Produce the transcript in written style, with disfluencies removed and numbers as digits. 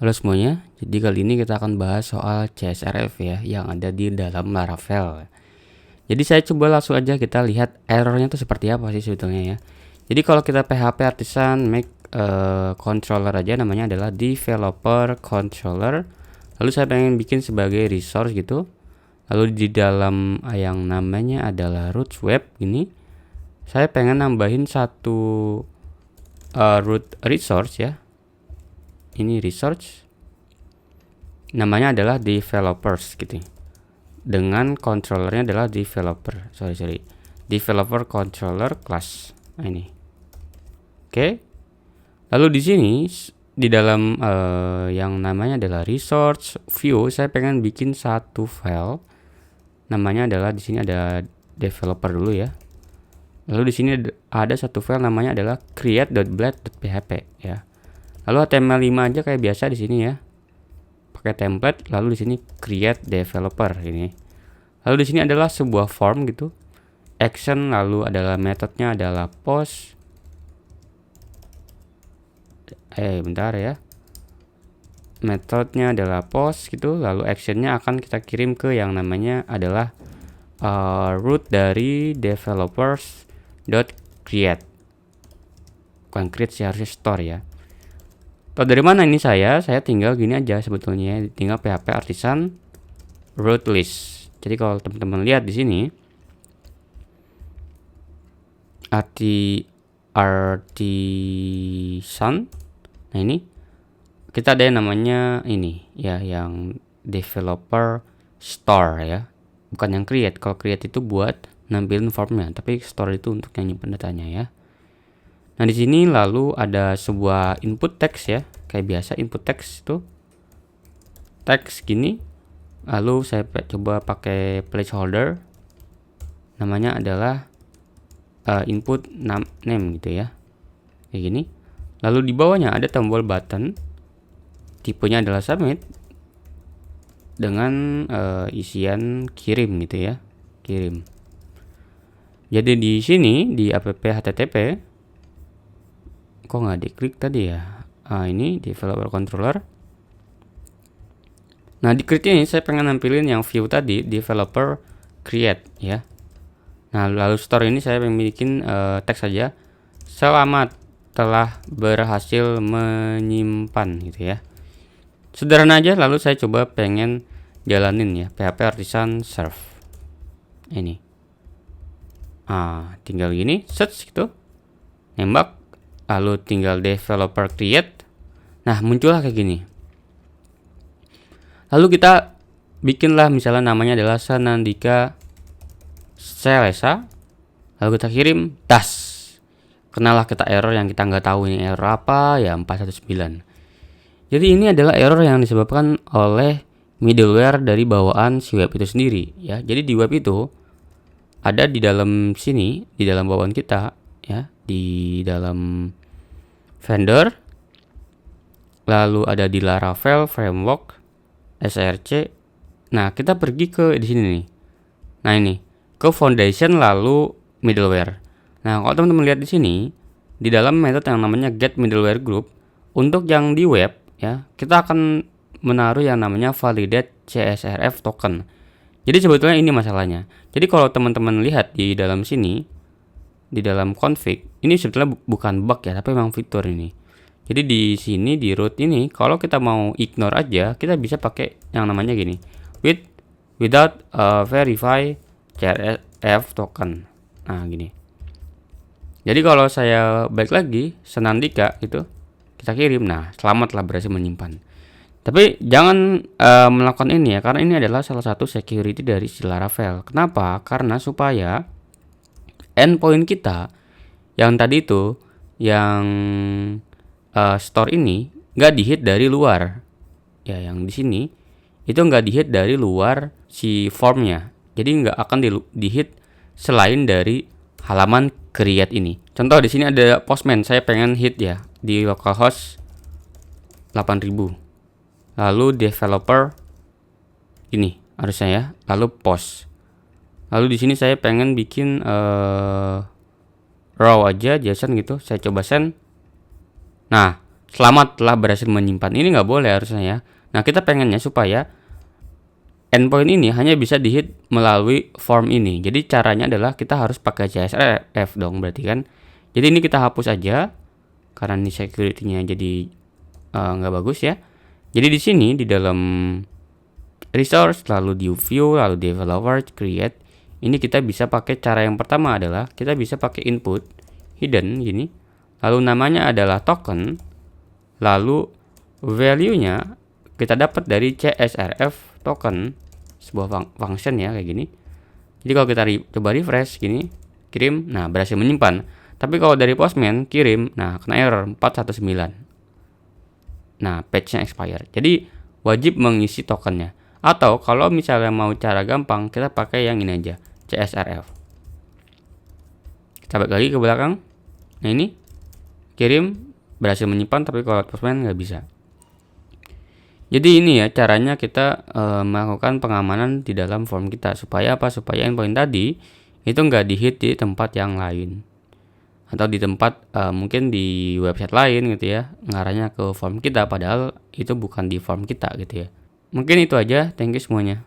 Halo semuanya, jadi kali ini kita akan bahas soal CSRF ya yang ada di dalam Laravel. Jadi saya coba langsung aja kita lihat errornya tuh seperti apa sih sebetulnya ya. Jadi kalau kita PHP Artisan make controller aja, namanya adalah developer controller. Lalu saya pengen bikin sebagai resource gitu. Lalu di dalam yang namanya adalah root web ini, saya pengen nambahin satu root resource ya. Ini resource namanya adalah developers gitu, dengan controllernya adalah developer controller class. Nah ini, oke. Lalu di sini di dalam yang namanya adalah resource view, saya pengen bikin satu file, namanya adalah di sini ada developer dulu ya. Lalu di sini ada satu file namanya adalah create.blade.php ya. Lalu HTML5 aja kayak biasa di sini ya, pakai template. Lalu di sini create developer ini. Lalu di sini adalah sebuah form gitu, action, lalu adalah metodenya adalah post. Bentar ya. Metodenya adalah post gitu, lalu actionnya akan kita kirim ke yang namanya adalah root dari developers.create. Bukan create sih, harusnya store ya. Tahu dari mana ini saya tinggal gini aja sebetulnya, tinggal PHP Artisan root list. Jadi kalau teman-teman lihat di sini Artisan, nah ini kita ada yang namanya ini ya, yang developer store ya, bukan yang create. Kalau create itu buat nampilin formnya, tapi store itu untuk yang nyimpen datanya ya. Nah di sini lalu ada sebuah input text ya, kayak biasa input text itu teks gini. Lalu saya coba pakai placeholder, namanya adalah input name gitu ya, kayak gini. Lalu di bawahnya ada tombol button, tipenya adalah submit dengan isian kirim gitu ya, kirim. Jadi di sini di app http kok nggak diklik tadi ya. Ini developer controller. Nah di create ini saya pengen nampilin yang view tadi, developer create ya. Nah lalu store ini saya pengen bikin teks saja, selamat telah berhasil menyimpan gitu ya. Sederhana aja. Lalu saya coba pengen jalanin ya PHP Artisan serve ini. Tinggal gini search gitu, nembak, lalu tinggal developer create. Nah muncullah kayak gini. Lalu kita bikinlah misalnya namanya adalah Sanandika Selesa. Lalu kita kirim das. Kenalah kita error yang kita nggak tahu ini error apa ya, 419. Jadi ini adalah error yang disebabkan oleh middleware dari bawaan si web itu sendiri ya. Jadi di web itu ada di dalam sini, di dalam bawaan kita ya, di dalam vendor, lalu ada di Laravel framework src. Nah kita pergi ke di sini nih. Nah ini ke foundation lalu middleware. Nah kalau teman-teman lihat di sini, di dalam metode yang namanya get middleware group, untuk yang di web ya, kita akan menaruh yang namanya validate CSRF token. Jadi sebetulnya ini masalahnya. Jadi kalau teman-teman lihat di dalam sini, di dalam config, ini sebetulnya bukan bug ya, tapi memang fitur ini. Jadi di sini di root ini, kalau kita mau ignore aja, kita bisa pakai yang namanya gini, without verify CSRF token. Nah gini. Jadi kalau saya balik lagi Sanandika itu, kita kirim, nah selamatlah berhasil menyimpan. Tapi jangan melakukan ini ya, karena ini adalah salah satu security dari si Laravel. Kenapa? Karena supaya endpoint kita yang tadi itu, yang store ini nggak dihit dari luar. Ya, yang di sini itu nggak dihit dari luar si formnya. Jadi nggak akan dihit selain dari halaman create ini. Contoh di sini ada Postman, saya pengen hit ya di localhost 8000. Lalu developer ini harusnya ya, lalu post. Lalu di sini saya pengen bikin raw aja JSON gitu, saya coba send. Nah selamat telah berhasil menyimpan. Ini nggak boleh harusnya ya. Nah, kita pengennya supaya endpoint ini hanya bisa dihit melalui form ini. Jadi caranya adalah kita harus pakai CSRF dong berarti kan. Jadi ini kita hapus aja karena ini security-nya jadi nggak bagus ya. Jadi di sini di dalam resource, lalu di view, lalu developer, create, ini kita bisa pakai cara yang pertama adalah kita bisa pakai input hidden gini, lalu namanya adalah token, lalu value-nya kita dapat dari CSRF token, sebuah function ya kayak gini. Jadi kalau kita coba refresh gini, kirim, nah berhasil menyimpan. Tapi kalau dari Postman kirim, nah kena error 419. Nah, patch-nya expire. Jadi wajib mengisi tokennya. Atau kalau misalnya mau cara gampang, kita pakai yang ini aja, CSRF. Kita balik lagi ke belakang. Nah ini kirim, berhasil menyimpan, tapi kalau Postman nggak bisa. Jadi ini ya caranya kita melakukan pengamanan di dalam form kita. Supaya apa? Supaya endpoint tadi itu nggak di-hit di tempat yang lain. Atau di tempat mungkin di website lain gitu ya, ngarahnya ke form kita padahal itu bukan di form kita gitu ya. Mungkin itu aja, thank you semuanya.